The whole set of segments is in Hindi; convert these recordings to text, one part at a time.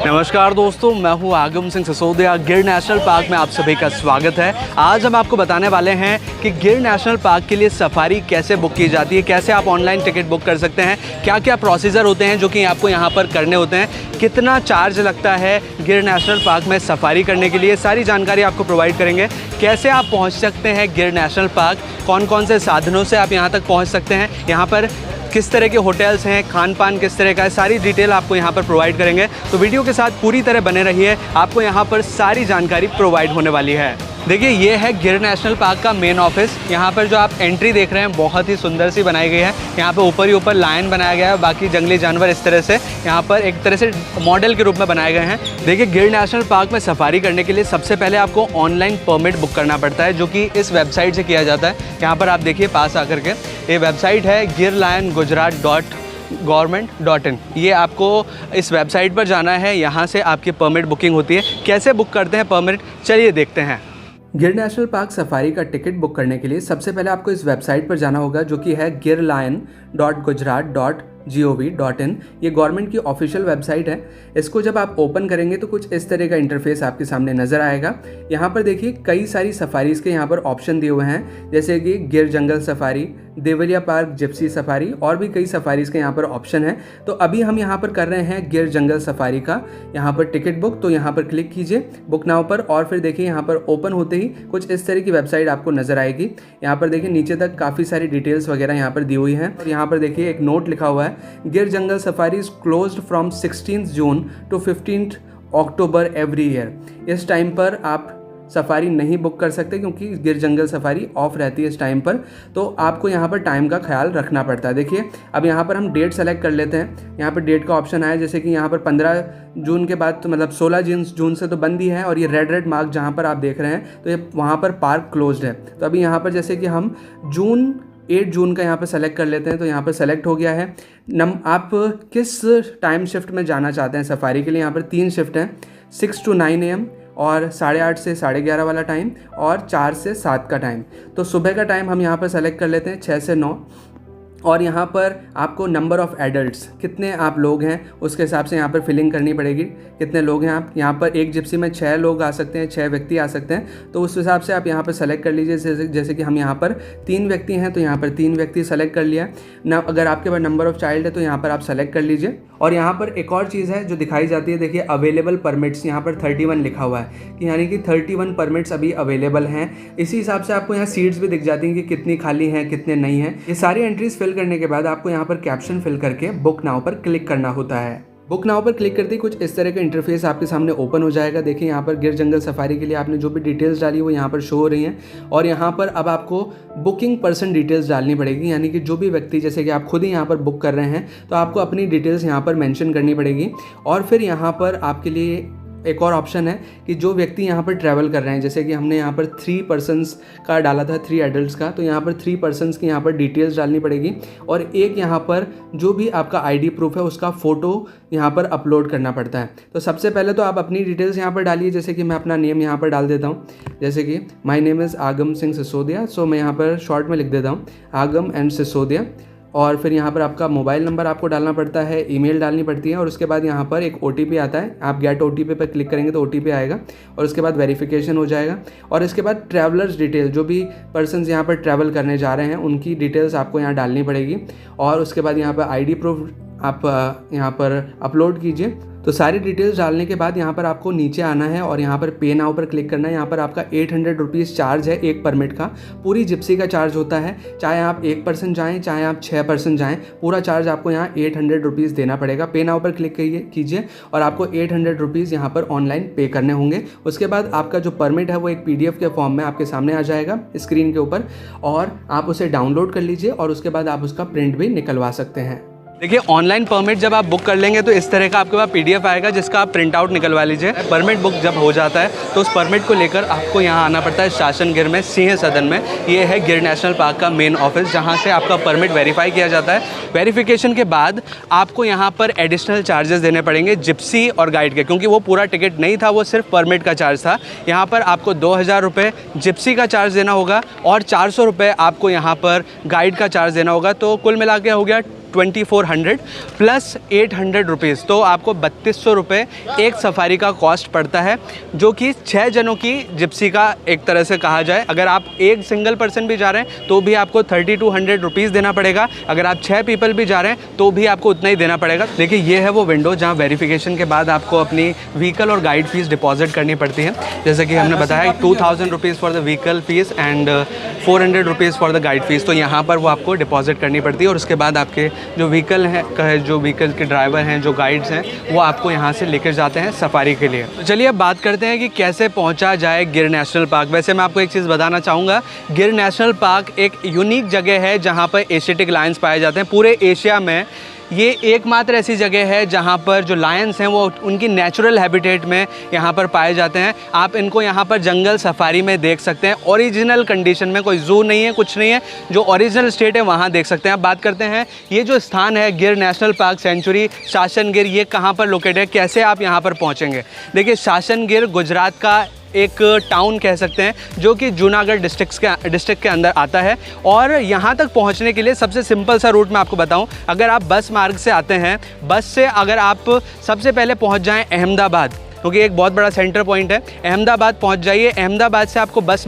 नमस्कार दोस्तों, मैं हूं आगम सिंह सिसोदिया। गिर नेशनल पार्क में आप सभी का स्वागत है। आज हम आपको बताने वाले हैं कि गिर नेशनल पार्क के लिए सफारी कैसे बुक की जाती है, कैसे आप ऑनलाइन टिकट बुक कर सकते हैं, क्या क्या प्रोसीजर होते हैं जो कि आपको यहां पर करने होते हैं, कितना चार्ज लगता है गिर नेशनल पार्क में सफारी करने के लिए, सारी जानकारी आपको प्रोवाइड करेंगे। कैसे आप पहुँच सकते हैं गिर नेशनल पार्क, कौन कौन से साधनों से आप यहाँ तक पहुँच सकते हैं, यहाँ पर किस तरह के होटल्स हैं, खान पान किस तरह का है, सारी डिटेल आपको यहाँ पर प्रोवाइड करेंगे। तो वीडियो के साथ पूरी तरह बने रहिए, आपको यहाँ पर सारी जानकारी प्रोवाइड होने वाली है। देखिए, ये है गिर नेशनल पार्क का मेन ऑफिस। यहाँ पर जो आप एंट्री देख रहे हैं बहुत ही सुंदर सी बनाई गई है। यहाँ पे ऊपर ही ऊपर लायन बनाया गया है, बाकी जंगली जानवर इस तरह से यहाँ पर एक तरह से मॉडल के रूप में बनाए गए हैं। देखिए, गिर नेशनल पार्क में सफारी करने के लिए सबसे पहले आपको ऑनलाइन परमिट बुक करना पड़ता है, जो कि इस वेबसाइट से किया जाता है। यहाँ पर आप देखिए पास आकर के, ये वेबसाइट है girliongujarat.government.in। ये आपको इस वेबसाइट पर जाना है, यहाँ से आपकी परमिट बुकिंग होती है। कैसे बुक करते हैं परमिट, चलिए देखते हैं। गिर नेशनल पार्क सफारी का टिकट बुक करने के लिए सबसे पहले आपको इस वेबसाइट पर जाना होगा, जो कि है girlion.gujarat.gov.in। ये गवर्नमेंट की ऑफिशियल वेबसाइट है। इसको जब आप ओपन करेंगे तो कुछ इस तरह का इंटरफेस आपके सामने नज़र आएगा। यहाँ पर देखिए कई सारी सफारीज़ के यहाँ पर ऑप्शन दिए हुए हैं, जैसे कि Gir jungle safari, Devalia park gypsy safari, और भी कई सफारीज़ के यहाँ पर ऑप्शन है। तो अभी हम यहाँ पर कर रहे हैं गिर जंगल सफारी का यहाँ पर टिकट बुक। तो यहाँ पर क्लिक कीजिए बुक नाउ पर, और फिर देखिए यहाँ पर ओपन होते ही कुछ इस तरह की वेबसाइट आपको नज़र आएगी। यहाँ पर देखिए नीचे तक काफ़ी सारी डिटेल्स वगैरह यहाँ पर दी हुई हैं। और यहाँ पर देखिए एक नोट लिखा हुआ है, Gir jungle safari is closed from 16 June to 15 October every year. इस टाइम पर आप सफारी नहीं बुक कर सकते क्योंकि गिर जंगल सफारी ऑफ रहती है इस टाइम पर। तो आपको यहाँ पर टाइम का ख्याल रखना पड़ता है। देखिए, अब यहाँ पर हम डेट सेलेक्ट कर लेते हैं। यहाँ पर डेट का ऑप्शन आया, जैसे कि यहाँ पर 15 जून के बाद तो मतलब 16 जून से तो बंद ही है, और ये रेड मार्क जहाँ पर आप देख रहे हैं तो ये वहाँ पर पार्क क्लोज्ड है। तो अभी यहाँ पर जैसे कि हम 8 जून का यहाँ पर सेलेक्ट कर लेते हैं, तो यहाँ पर सेलेक्ट हो गया है। आप किस टाइम शिफ्ट में जाना चाहते हैं सफारी के लिए? यहाँ पर 3 शिफ्ट हैं, 6 to 9 AM और 8:30 से 11:30 वाला टाइम, और 4 से 7 का टाइम। तो सुबह का टाइम हम यहाँ पर सेलेक्ट कर लेते हैं 6 से 9। और यहाँ पर आपको नंबर ऑफ़ एडल्ट्स, कितने आप लोग हैं उसके हिसाब से यहाँ पर फिलिंग करनी पड़ेगी। कितने लोग हैं आप, यहाँ पर एक जिप्सी में 6 लोग आ सकते हैं, 6 व्यक्ति आ सकते हैं। तो उस हिसाब से आप यहाँ पर सेलेक्ट कर लीजिए। जैसे कि हम यहाँ पर 3 व्यक्ति हैं, तो यहाँ पर 3 व्यक्ति सेलेक्ट कर लिया ना। अगर आपके पास नंबर ऑफ़ चाइल्ड है तो यहाँ पर आप सेलेक्ट कर लीजिए। और यहाँ पर एक और चीज़ है जो दिखाई जाती है, देखिए अवेलेबल परमिट्स, यहाँ पर 31 लिखा हुआ है, कि यानी कि 31 परमिट्स अभी अवेलेबल हैं। इसी हिसाब से आपको यहाँ सीट्स भी दिख जाती हैं कि कितनी खाली हैं, कितने नहीं हैं। ये सारी एंट्रीज फिल करने के बाद आपको यहाँ पर कैप्शन फिल करके बुक नाउ पर क्लिक करना होता है। बुक नाउ पर क्लिक करते ही कुछ इस तरह का इंटरफेस आपके सामने ओपन हो जाएगा। देखिए, यहाँ पर गिर जंगल सफारी के लिए आपने जो भी डिटेल्स डाली वो यहाँ पर शो हो रही हैं। और यहाँ पर अब आपको बुकिंग पर्सन डिटेल्स डालनी पड़ेगी, यानी कि जो भी व्यक्ति, जैसे कि आप खुद ही यहाँ पर बुक कर रहे हैं तो आपको अपनी डिटेल्स यहाँ पर मेंशन करनी पड़ेगी। और फिर यहाँ पर आपके लिए एक और ऑप्शन है कि जो व्यक्ति यहाँ पर ट्रैवल कर रहे हैं, जैसे कि हमने यहाँ पर 3 पर्सन्स का डाला था, 3 एडल्ट्स का, तो यहाँ पर 3 पर्सन्स की यहाँ पर डिटेल्स डालनी पड़ेगी। और एक यहाँ पर जो भी आपका आईडी प्रूफ है उसका फ़ोटो यहाँ पर अपलोड करना पड़ता है। तो सबसे पहले तो आप अपनी डिटेल्स यहाँ पर डालिए। जैसे कि मैं अपना नेम यहाँ पर डाल देता हूँ, जैसे कि माई नेम इज़ आगम सिंह सिसोदिया। सो मैं यहाँ पर शॉर्ट में लिख देता हूँ आगम एंड सिसोदिया। और फिर यहाँ पर आपका मोबाइल नंबर आपको डालना पड़ता है, ईमेल डालनी पड़ती है, और उसके बाद यहाँ पर एक OTP आता है। आप गेट OTP पर क्लिक करेंगे तो OTP आएगा, और उसके बाद वेरिफिकेशन हो जाएगा। और इसके बाद ट्रैवलर्स डिटेल, जो भी पर्सन्स यहाँ पर ट्रैवल करने जा रहे हैं उनकी डिटेल्स आपको यहाँ डालनी पड़ेगी। और उसके बाद यहाँ पर ID प्रूफ आप यहाँ पर अपलोड कीजिए। तो सारी डिटेल्स डालने के बाद यहाँ पर आपको नीचे आना है और यहाँ पर पे नाउ पर क्लिक करना है। यहाँ पर आपका 800 रुपीज़ चार्ज है एक परमिट का, पूरी जिप्सी का चार्ज होता है। चाहे आप 1 पर्सन जाएँ, चाहे आप 6 पर्सन जाएँ, पूरा चार्ज आपको यहाँ 800 रुपीज़ देना पड़ेगा। पे नाउ पर क्लिक कीजिए और आपको 800 रुपीज़ यहाँ पर ऑनलाइन पे करने होंगे। उसके बाद आपका जो परमिट है वो एक PDF के फॉर्म में आपके सामने आ जाएगा स्क्रीन के ऊपर, और आप उसे डाउनलोड कर लीजिए और उसके बाद आप उसका प्रिंट भी निकलवा सकते हैं। देखिए, ऑनलाइन परमिट जब आप बुक कर लेंगे तो इस तरह का आपके पास PDF आएगा, जिसका आप प्रिंट आउट निकलवा लीजिए। परमिट बुक जब हो जाता है तो उस परमिट को लेकर आपको यहाँ आना पड़ता है शासन गिर में, सिंह सदन में। ये है गिर नेशनल पार्क का मेन ऑफिस, जहाँ से आपका परमिट वेरीफाई किया जाता है। वेरिफिकेशन के बाद आपको यहाँ पर एडिशनल चार्जेस देने पड़ेंगे जिप्सी और गाइड के, क्योंकि वो पूरा टिकट नहीं था, वो सिर्फ परमिट का चार्ज था। यहाँ पर आपको 2000 रुपये जिप्सी का चार्ज देना होगा और 400 रुपये आपको यहाँ पर गाइड का चार्ज देना होगा। तो कुल मिला के हो गया 2400 प्लस 800 रुपीज़, तो आपको 3200 रुपये एक सफारी का कॉस्ट पड़ता है, जो कि 6 जनों की जिप्सी का एक तरह से कहा जाए। अगर आप एक सिंगल पर्सन भी जा रहे हैं तो भी आपको 3200 रुपीज़ देना पड़ेगा। अगर आप 6 पीपल भी जा रहे हैं तो भी आपको उतना ही देना पड़ेगा। देखिए ये है वो विंडो जहाँ वेरिफिकेशन के बाद आपको अपनी व्हीकल और गाइड फीस डिपॉजिट करनी पड़ती है। जैसे कि हमने बताया 2000 rupees for the vehicle fees and 400 rupees for the guide fees, तो यहाँ पर वो आपको डिपॉजिट करनी पड़ती है। और उसके बाद आपके जो व्हीकल हैं, जो व्हीकल के ड्राइवर हैं, जो गाइड्स हैं, वो आपको यहाँ से लेकर जाते हैं सफारी के लिए। तो चलिए अब बात करते हैं कि कैसे पहुँचा जाए गिर नेशनल पार्क। वैसे मैं आपको एक चीज़ बताना चाहूँगा, गिर नेशनल पार्क एक यूनिक जगह है जहाँ पर एशियाटिक लायंस पाए जाते हैं। पूरे एशिया में ये एकमात्र ऐसी जगह है जहाँ पर जो लायंस हैं वो उनकी नेचुरल हैबिटेट में यहाँ पर पाए जाते हैं। आप इनको यहाँ पर जंगल सफारी में देख सकते हैं, ओरिजिनल कंडीशन में, कोई जू नहीं है, कुछ नहीं है, जो ओरिजिनल स्टेट है वहाँ देख सकते हैं। अब बात करते हैं ये जो स्थान है गिर नेशनल पार्क सेंचुरी शासन गिर, ये कहाँ पर लोकेटेड है, कैसे आप यहाँ पर पहुँचेंगे। देखिए शासन गिर गुजरात का एक टाउन कह सकते हैं जो कि जूनागढ़ डिस्ट्रिक्ट के अंदर आता है। और यहाँ तक पहुँचने के लिए सबसे सिंपल सा रूट मैं आपको बताऊँ, अगर आप बस मार्ग से आते हैं, बस से अगर आप सबसे पहले पहुँच जाएँ अहमदाबाद, क्योंकि एक बहुत बड़ा सेंटर पॉइंट है, अहमदाबाद पहुंच जाइए। अहमदाबाद से आपको बस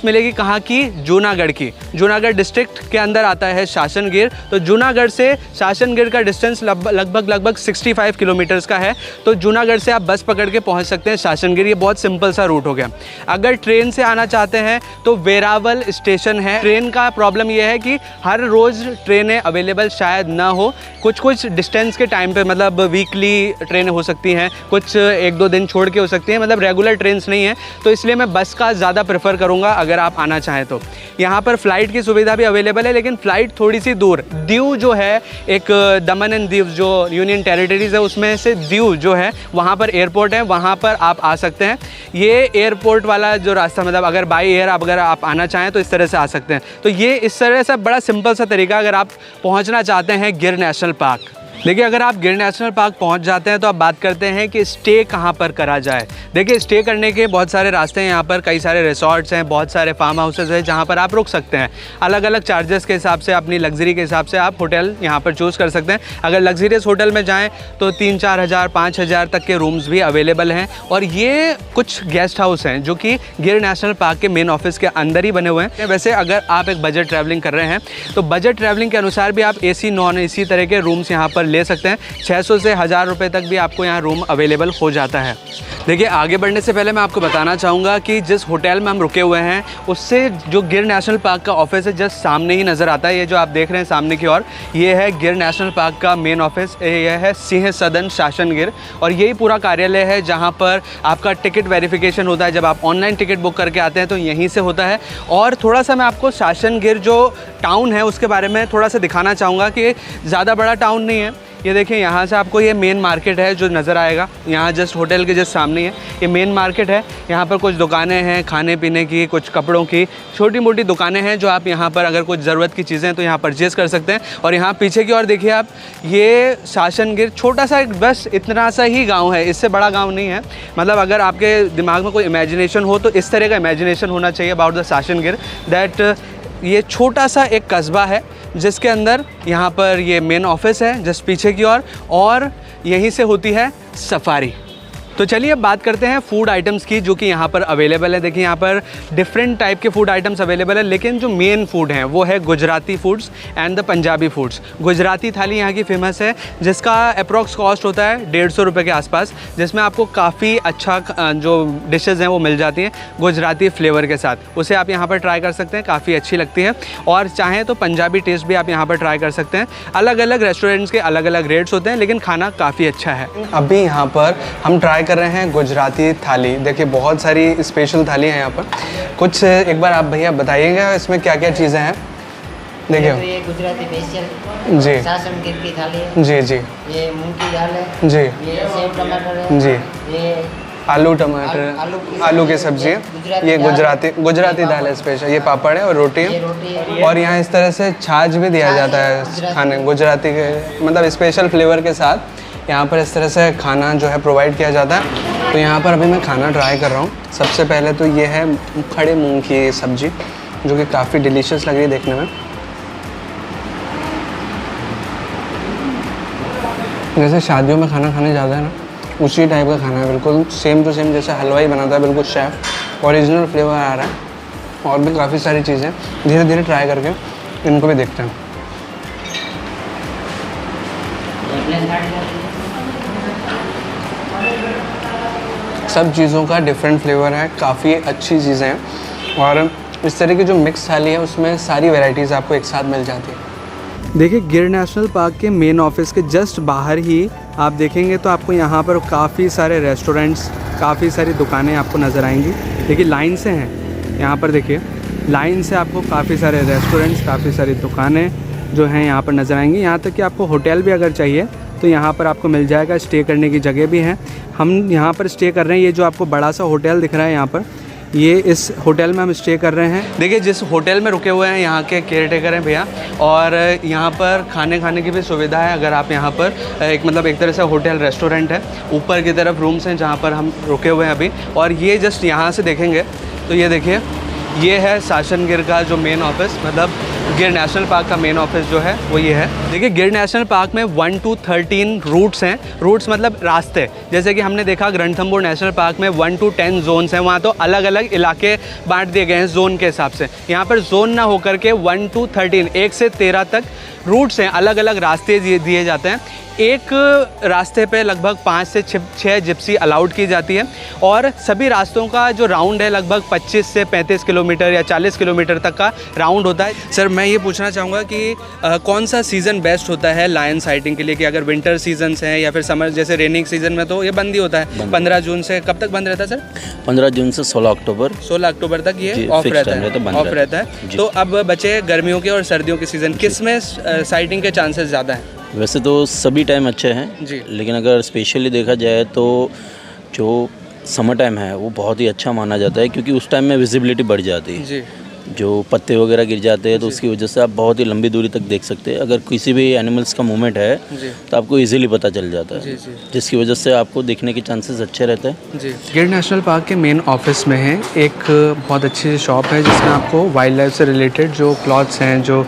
मिलेगी कहाँ की, जूनागढ़ की। जूनागढ़ डिस्ट्रिक्ट के अंदर आता है शासन गिर, तो जूनागढ़ से शासन गिर का डिस्टेंस लगभग 65 किलोमीटर्स का है। तो जूनागढ़ से आप बस पकड़ के पहुंच सकते हैं शासन गिर। ये बहुत सिंपल सा रूट हो गया। अगर ट्रेन से आना चाहते हैं तो वेरावल स्टेशन है। ट्रेन का प्रॉब्लम यह है कि हर रोज़ ट्रेनें अवेलेबल शायद ना हो, कुछ डिस्टेंस के टाइम पे, मतलब वीकली ट्रेनें हो सकती हैं, कुछ 1-2 दिन छोड़ के हो सकती हैं, मतलब रेगुलर ट्रेन्स नहीं है। तो इसलिए मैं बस का ज़्यादा प्रेफर करूँगा अगर आप आना चाहें तो। यहाँ पर फ़्लाइट की सुविधा भी अवेलेबल है, लेकिन फ़्लाइट थोड़ी सी दूर, दीव जो है, एक दमन एंड दीव जो यूनियन टेरिटरीज़ है उसमें से दीव जो है, वहाँ पर एयरपोर्ट है, वहाँ पर आप आ सकते हैं। ये एयरपोर्ट वाला जो रास्ता, मतलब अगर बाई एयर अगर आप आना चाहें तो इस तरह से आ सकते हैं। तो ये इस तरह से बड़ा सिंपल सा तरीका अगर आप पहुँचना चाहते हैं गिर नेशनल पार्क। देखिए अगर आप गिर नेशनल पार्क पहुंच जाते हैं तो आप बात करते हैं कि स्टे कहां पर करा जाए। देखिए स्टे करने के बहुत सारे रास्ते हैं, यहाँ पर कई सारे रिसॉर्ट्स हैं, बहुत सारे फार्म हाउसेज हैं जहाँ पर आप रुक सकते हैं। अलग अलग चार्जेस के हिसाब से, अपनी लग्जरी के हिसाब से आप होटल यहाँ पर चूज़ कर सकते हैं। अगर लग्जरियस होटल में जाएँ तो 3-4 हज़ार 5 हज़ार तक के रूम्स भी अवेलेबल हैं। और ये कुछ गेस्ट हाउस हैं जो कि गिर नेशनल पार्क के मेन ऑफिस के अंदर ही बने हुए हैं। वैसे अगर आप एक बजट ट्रैवलिंग कर रहे हैं तो बजट ट्रैवलिंग के अनुसार भी आप AC नॉन AC तरह के रूम्स यहाँ पर ले सकते हैं। 600 से 1000 रुपये तक भी आपको यहाँ रूम अवेलेबल हो जाता है। देखिए आगे बढ़ने से पहले मैं आपको बताना चाहूँगा कि जिस होटल में हम रुके हुए हैं उससे जो गिर नेशनल पार्क का ऑफिस है जस्ट सामने ही नज़र आता है। ये जो आप देख रहे हैं सामने की ओर, ये है गिर नेशनल पार्क का मेन ऑफिस। यह है सिंह सदन शासन गिर, और यही पूरा कार्यालय है जहाँ पर आपका टिकट वेरिफिकेशन होता है। जब आप ऑनलाइन टिकट बुक करके आते हैं तो यहीं से होता है। और थोड़ा सा मैं आपको शासन गिर जो टाउन है उसके बारे में थोड़ा सा दिखाना चाहूँगा कि ज़्यादा बड़ा टाउन नहीं है। ये देखिए यहाँ से आपको ये मेन मार्केट है जो नज़र आएगा, यहाँ जस्ट होटल के जस्ट सामने है, ये मेन मार्केट है। यहाँ पर कुछ दुकानें हैं खाने पीने की, कुछ कपड़ों की, छोटी मोटी दुकानें हैं जो आप यहाँ पर अगर कुछ ज़रूरत की चीज़ें तो यहाँ परचेज़ कर सकते हैं। और यहाँ पीछे की ओर देखिए आप, ये शासन गिर छोटा सा बस इतना सा ही गाँव है, इससे बड़ा गाँव नहीं है। मतलब अगर आपके दिमाग में कोई इमेजिनेशन हो तो इस तरह का इमेजिनेशन होना चाहिए अबाउट द शासन गिर, दैट ये छोटा सा एक कस्बा है जिसके अंदर यहाँ पर ये मेन ऑफिस है जस्ट पीछे की ओर, और यहीं से होती है सफारी। तो चलिए अब बात करते हैं फूड आइटम्स की जो कि यहाँ पर अवेलेबल है। देखिए यहाँ पर डिफरेंट टाइप के फूड आइटम्स अवेलेबल है, लेकिन जो मेन फूड हैं वो है Gujarati foods and the Punjabi foods. Gujarati थाली यहाँ की फेमस है जिसका अप्रॉक्स कॉस्ट होता है 150 रुपये के आसपास, जिसमें आपको काफ़ी अच्छा जो डिशेज़ हैं वो मिल जाती हैं गुजराती फ्लेवर के साथ। उसे आप यहाँ पर ट्राई कर सकते हैं, काफ़ी अच्छी लगती है। और चाहें तो पंजाबी टेस्ट भी आप यहाँ पर ट्राई कर सकते हैं। अलग अलग रेस्टोरेंट्स के अलग अलग रेट्स होते हैं, लेकिन खाना काफ़ी अच्छा है। अभी यहाँ पर हम ट्राई कर रहे हैं गुजराती थाली। देखिए बहुत सारी स्पेशल थाली हैं यहाँ पर। कुछ एक बार आप भैया बताइएगा इसमें क्या क्या चीज़ें हैं। देखिए तो ये गुजराती स्पेशल जी शासन गिर की थाली है। जी जी। ये मूंग की दाल है जी। ये सेव टमाटर है जी। ये आलू टमाटर, आलू की सब्जी है। ये गुजराती दाल है स्पेशल। ये पापड़ है और रोटी है। और यहाँ इस तरह से छाछ भी दिया जाता है खाने, गुजराती के मतलब स्पेशल फ्लेवर के साथ यहाँ पर इस तरह से खाना जो है प्रोवाइड किया जाता है। तो यहाँ पर अभी मैं खाना ट्राई कर रहा हूँ। सबसे पहले तो ये है खड़े मूंग की सब्ज़ी जो कि काफ़ी डिलीशियस लग रही है देखने में। जैसे शादियों में खाना खाने जाता है ना, उसी टाइप का खाना है, बिल्कुल सेम टू सेम जैसे हलवाई बनाता है, बिल्कुल शेफ़। ओरिजिनल फ्लेवर आ रहा है और भी काफ़ी सारी चीज़ें धीरे धीरे ट्राई करके इनको भी देखते हैं। सब चीज़ों का डिफरेंट फ्लेवर है, काफ़ी अच्छी चीज़ें हैं और इस तरह की जो मिक्स थाली है उसमें सारी वैरायटीज़ आपको एक साथ मिल जाती है। देखिए गिर नेशनल पार्क के मेन ऑफिस के जस्ट बाहर ही आप देखेंगे तो आपको यहाँ पर काफ़ी सारे रेस्टोरेंट्स, काफ़ी सारी दुकानें आपको नज़र आएंगी। देखिए लाइन से हैं यहाँ पर, देखिए लाइन से आपको काफ़ी सारे रेस्टोरेंट्स, काफ़ी सारी दुकानें जो हैं यहाँ पर नज़र आएंगी। यहाँ तक कि आपको होटल भी अगर चाहिए तो यहाँ पर आपको मिल जाएगा, स्टे करने की जगह भी है। हम यहाँ पर स्टे कर रहे हैं, ये जो आपको बड़ा सा होटल दिख रहा है यहाँ पर, ये इस होटल में हम स्टे कर रहे हैं। देखिए जिस होटल में रुके हुए हैं यहाँ के केयर टेकर हैं भैया, और यहाँ पर खाने की भी सुविधा है। अगर आप यहाँ पर एक तरह से होटल रेस्टोरेंट है, ऊपर की तरफ रूम्स हैं जहाँ पर हम रुके हुए हैं अभी। और ये जस्ट यहाँ से देखेंगे तो ये देखिए, ये है शासन गिर का जो मेन ऑफिस, मतलब गिर नेशनल पार्क का मेन ऑफिस जो है वो ये है। देखिए गिर नेशनल पार्क में 1 to 13 रूट्स हैं। रूट्स मतलब रास्ते, जैसे कि हमने देखा रणथंभौर नेशनल पार्क में 1 to 10 जोन्स हैं, वहाँ तो अलग अलग इलाके बांट दिए गए हैं जोन के हिसाब से। यहाँ पर जोन ना होकर के 1 to 13, 1 से 13 तक रूट्स हैं, अलग अलग रास्ते दिए जाते हैं। एक रास्ते पे लगभग 5 से 6 जिप्सी अलाउड की जाती है और सभी रास्तों का जो राउंड है लगभग 25 से 35 किलोमीटर या 40 किलोमीटर तक का राउंड होता है। सर मैं ये पूछना चाहूँगा कि कौन सा सीज़न बेस्ट होता है लायन साइटिंग के लिए, कि अगर विंटर सीजन्स हैं या फिर समर, जैसे रेनिंग सीजन में तो ये बंद ही होता है। 15 जून से कब तक बंद रहता है सर? 15 जून से 16 अक्टूबर तक ये ऑफ रहता है। तो अब बचे गर्मियों के और सर्दियों के सीज़न, किस में साइटिंग के चांसेस ज़्यादा हैं? वैसे तो सभी टाइम अच्छे हैं जी, लेकिन अगर स्पेशली देखा जाए तो जो समर टाइम है वो बहुत ही अच्छा माना जाता है, क्योंकि उस टाइम में विजिबिलिटी बढ़ जाती है जी। जो पत्ते वगैरह गिर जाते हैं तो उसकी वजह से आप बहुत ही लंबी दूरी तक देख सकते हैं। अगर किसी भी एनिमल्स का मूवमेंट है तो आपको इजीली पता चल जाता है, जिसकी वजह से आपको देखने के चांसेस अच्छे रहते हैं जी। गिर नेशनल पार्क के मेन ऑफिस में है एक बहुत अच्छी शॉप है जिसमें आपको वाइल्ड लाइफ से रिलेटेड जो क्लॉथ्स हैं, जो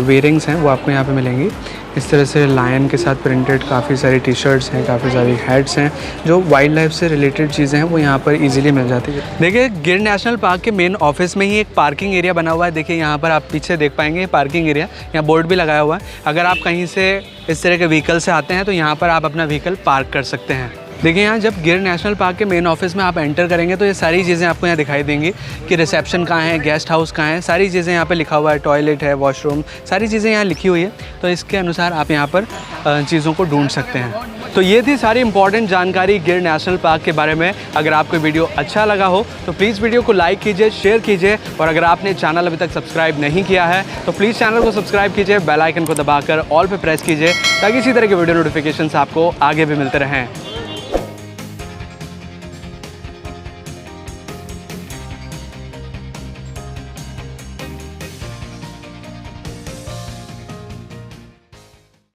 वेयरिंग्स हैं वो आपको यहाँ पे मिलेंगी। इस तरह से लायन के साथ प्रिंटेड काफ़ी सारी टी शर्ट्स हैं, काफ़ी सारी हैट्स हैं, जो वाइल्ड लाइफ से रिलेटेड चीज़ें हैं वो यहाँ पर इजीली मिल जाती है। देखिए गिर नेशनल पार्क के मेन ऑफिस में ही एक पार्किंग एरिया बना हुआ है। देखिए यहाँ पर आप पीछे देख पाएंगे पार्किंग एरिया, यहाँ बोर्ड भी लगाया हुआ है। अगर आप कहीं से इस तरह के व्हीकल से आते हैं तो यहाँ पर आप अपना व्हीकल पार्क कर सकते हैं। देखिए यहाँ जब गिर नेशनल पार्क के मेन ऑफिस में आप एंटर करेंगे तो ये सारी चीज़ें आपको यहाँ दिखाई देंगी कि रिसेप्शन कहाँ है, गेस्ट हाउस कहाँ है, सारी चीज़ें यहाँ पे लिखा हुआ है, टॉयलेट है, वॉशरूम, सारी चीज़ें यहाँ लिखी हुई है। तो इसके अनुसार आप यहाँ पर चीज़ों को ढूंढ सकते हैं। तो ये थी सारी इंपॉर्टेंट जानकारी गिर नेशनल पार्क के बारे में। अगर आपको वीडियो अच्छा लगा हो तो प्लीज़ वीडियो को लाइक कीजिए, शेयर कीजिए, और अगर आपने चैनल अभी तक सब्सक्राइब नहीं किया है तो प्लीज़ चैनल को सब्सक्राइब कीजिए, बेल आइकन को दबाकर ऑल पे प्रेस कीजिए, ताकि इसी तरह के वीडियो नोटिफिकेशन आपको आगे भी मिलते रहें।